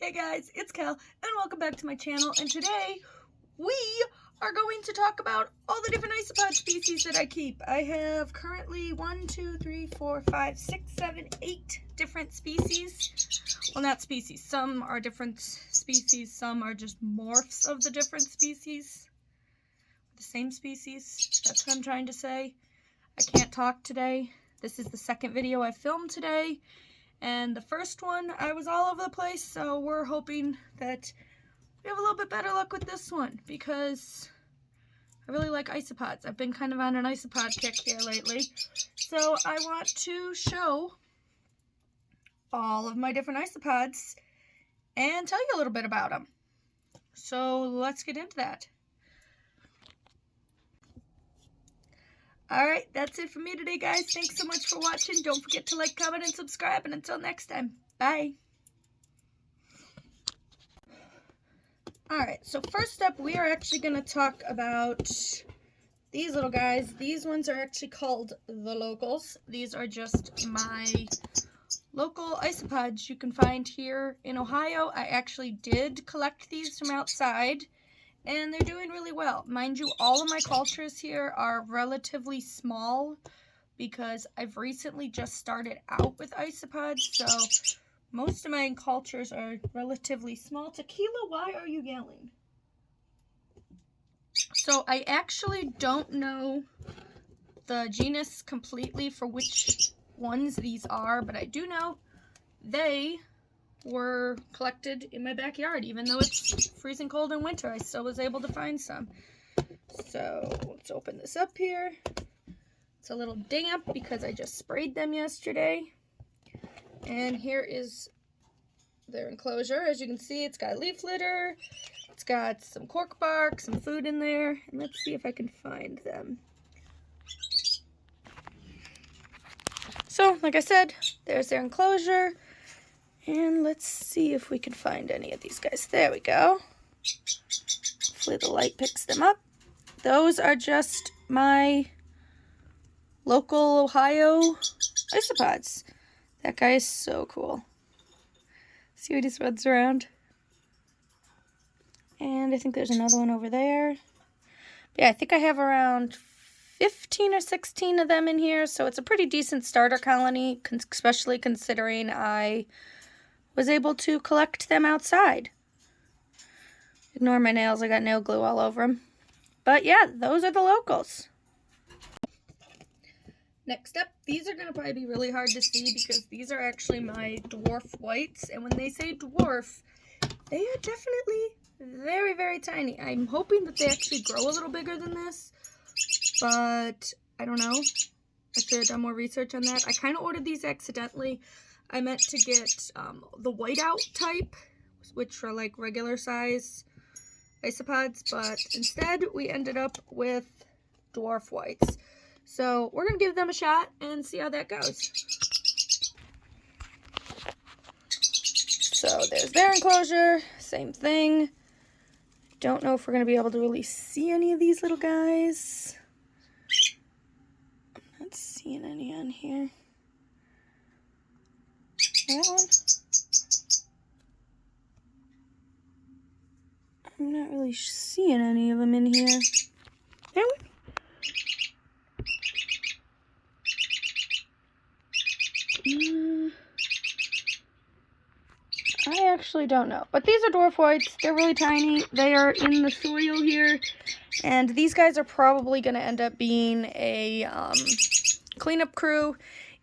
Hey guys, it's Cal, and welcome back to my channel, and today we are going to talk about all the different isopod species that I keep. I have currently 1, 2, 3, 4, 5, 6, 7, 8 different species. Well, not species. Some are different species, some are just morphs of the different species. The same species, that's what I'm trying to say. I can't talk today. This is the second video I filmed today. And the first one, I was all over the place, so we're hoping that we have a little bit better luck with this one, because I really like isopods. I've been kind of on an isopod kick here lately. So I want to show all of my different isopods and tell you a little bit about them. So let's get into that. Alright, that's it for me today, guys. Thanks so much for watching. Don't forget to like, comment, and subscribe. And until next time, bye. Alright, so first up, we are actually going to talk about these little guys. These ones are actually called the locals. These are just my local isopods you can find here in Ohio. I actually did collect these from outside, and they're doing really well. Mind you, all of my cultures here are relatively small because I've recently just started out with isopods, so most of my cultures are relatively small. Tequila, why are you yelling? So I actually don't know the genus completely for which ones these are, but I do know they were collected in my backyard. Even though it's freezing cold in winter, I still was able to find some. So let's open this up here. It's a little damp because I just sprayed them yesterday. And here is their enclosure. As you can see, it's got leaf litter, it's got some cork bark, some food in there, and let's see if I can find them. So, like I said, there's their enclosure. And let's see if we can find any of these guys. There we go. Hopefully the light picks them up. Those are just my local Ohio isopods. That guy is so cool. See what he spreads around? And I think there's another one over there. But yeah, I think I have around 15 or 16 of them in here. So it's a pretty decent starter colony, especially considering I was able to collect them outside. Ignore my nails, I got nail glue all over them. But yeah, those are the locals. Next up, these are going to probably be really hard to see because these are actually my Dwarf Whites. And when they say dwarf, they are definitely very, very tiny. I'm hoping that they actually grow a little bigger than this, but I don't know. I should have done more research on that. I kind of ordered these accidentally. I meant to get the whiteout type, which are like regular size isopods, but instead we ended up with Dwarf Whites. So we're going to give them a shot and see how that goes. So there's their enclosure, same thing. Don't know if we're going to be able to really see any of these little guys. I'm not seeing any on here. That one? I'm not really seeing any of them in here. That one? I actually don't know. But these are Dwarf Whites. They're really tiny. They are in the soil here. And these guys are probably going to end up being a cleanup crew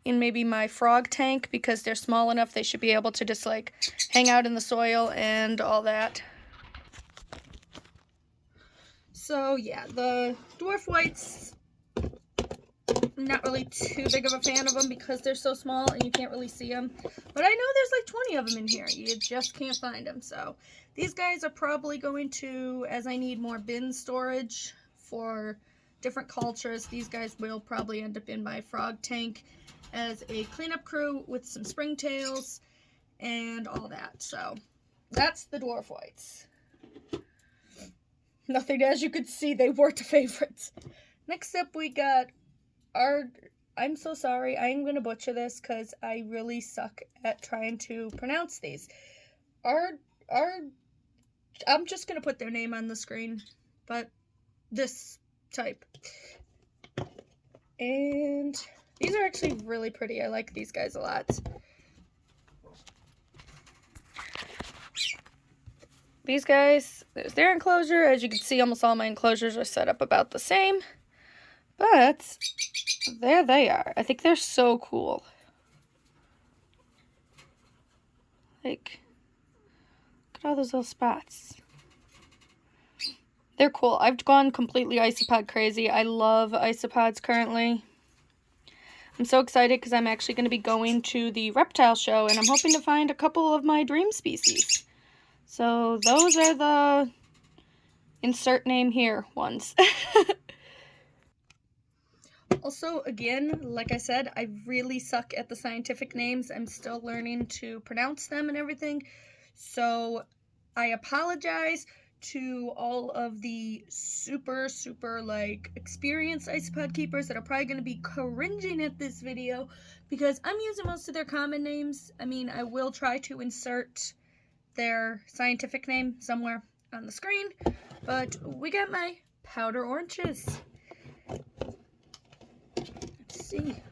in maybe my frog tank, because they're small enough they should be able to just like hang out in the soil and all that. So yeah, the Dwarf Whites, I'm not really too big of a fan of them because they're so small and you can't really see them. But I know there's like 20 of them in here. You just can't find them. So these guys are probably going to, as I need more bin storage for different cultures, these guys will probably end up in my frog tank as a cleanup crew with some springtails and all that. So that's the Dwarf Whites. Nothing, as you could see, they weren't favorites. Next up we got I'm so sorry, I am going to butcher this because I really suck at trying to pronounce these. I'm just gonna put their name on the screen, but this type. And these are actually really pretty. I like these guys a lot. These guys, there's their enclosure. As you can see, almost all my enclosures are set up about the same. But there they are. I think they're so cool. Like, look at all those little spots. They're cool. I've gone completely isopod crazy. I love isopods currently. I'm so excited because I'm actually going to be going to the reptile show, and I'm hoping to find a couple of my dream species. So those are the insert name here ones. Also, again, like I said, I really suck at the scientific names. I'm still learning to pronounce them and everything. So I apologize to all of the super like experienced isopod keepers that are probably going to be cringing at this video because I'm using most of their common names. I mean, I will try to insert their scientific name somewhere on the screen, but we got my powder oranges. Let's see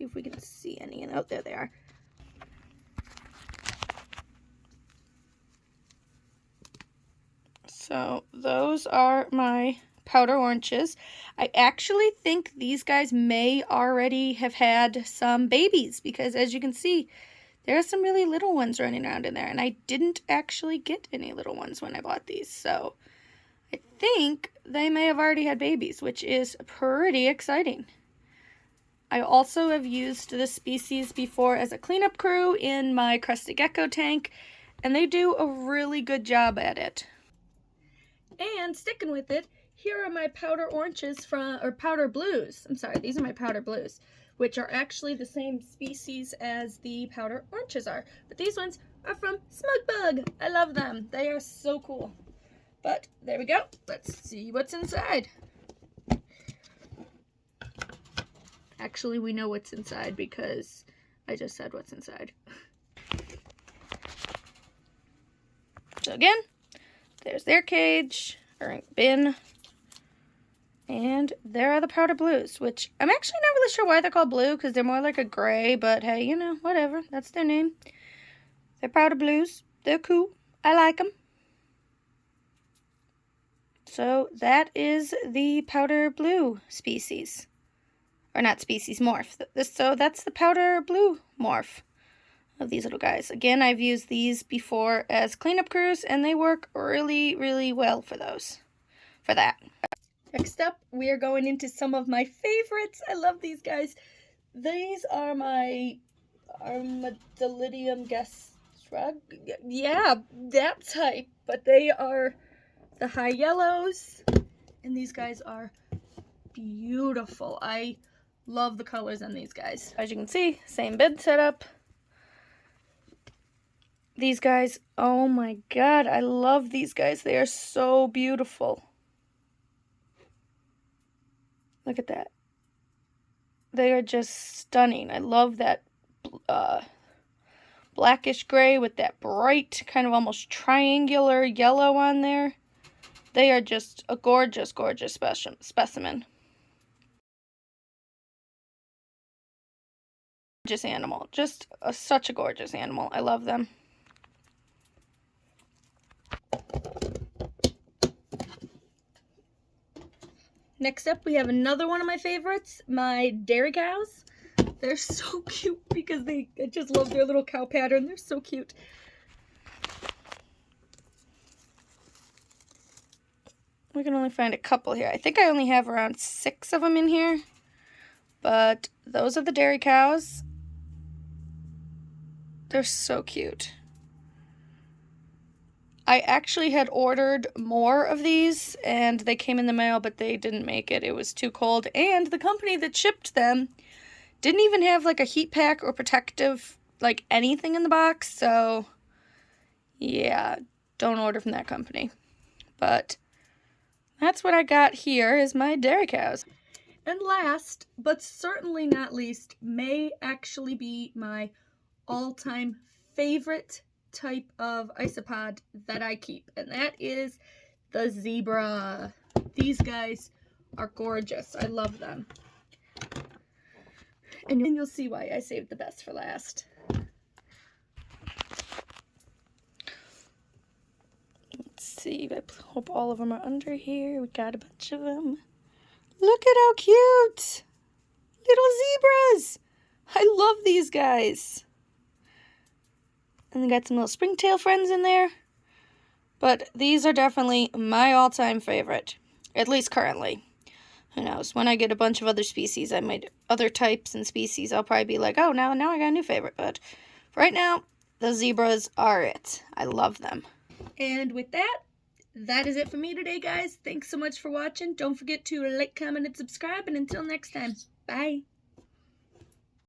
if we can see any. And out there they are. So those are my powder oranges. I actually think these guys may already have had some babies because, as you can see, there are some really little ones running around in there, and I didn't actually get any little ones when I bought these. So I think they may have already had babies, which is pretty exciting. I also have used this species before as a cleanup crew in my crested gecko tank, and they do a really good job at it. And sticking with it, here are my powder oranges or powder blues. I'm sorry, these are my powder blues, which are actually the same species as the powder oranges are. But these ones are from Smugbug. I love them. They are so cool. But there we go. Let's see what's inside. Actually, we know what's inside because I just said what's inside. So again, there's their cage, or bin, and there are the powder blues, which I'm actually not really sure why they're called blue, because they're more like a gray, but hey, you know, whatever, that's their name. They're powder blues. They're cool. I like them. So that is the powder blue species. Or not species, morph. So that's the powder blue morph of these little guys. Again, I've used these before as cleanup crews, and they work really well for that. Next up, we are going into some of my favorites. I love these guys. These are my Armadillidium Gestrug. Yeah, that type. But they are the high yellows, and these guys are beautiful. I love the colors on these guys. As you can see, same bed setup. These guys, oh my god, I love these guys. They are so beautiful. Look at that. They are just stunning. I love that blackish gray with that bright, kind of almost triangular yellow on there. They are just a gorgeous specimen. Gorgeous animal. Just such a gorgeous animal. I love them. Next up, we have another one of my favorites, my dairy cows. They're so cute because I just love their little cow pattern. They're so cute. We can only find a couple here. I think I only have around 6 of them in here. But those are the dairy cows. They're so cute. I actually had ordered more of these, and they came in the mail, but they didn't make it. It was too cold, and the company that shipped them didn't even have, like, a heat pack or protective, like, anything in the box, so, yeah, don't order from that company. But that's what I got here is my dairy cows. And last, but certainly not least, may actually be my all-time favorite type of isopod that I keep, and that is the zebra. These guys are gorgeous. I love them. And you'll see why I saved the best for last. Let's see. I hope all of them are under here. We got a bunch of them. Look at how cute! Little zebras! I love these guys. And they got some little springtail friends in there. But these are definitely my all-time favorite. At least currently. Who knows? When I get a bunch of other species, other types and species, I'll probably be like, oh, now I got a new favorite. But right now, the zebras are it. I love them. And with that, that is it for me today, guys. Thanks so much for watching. Don't forget to like, comment, and subscribe. And until next time, bye.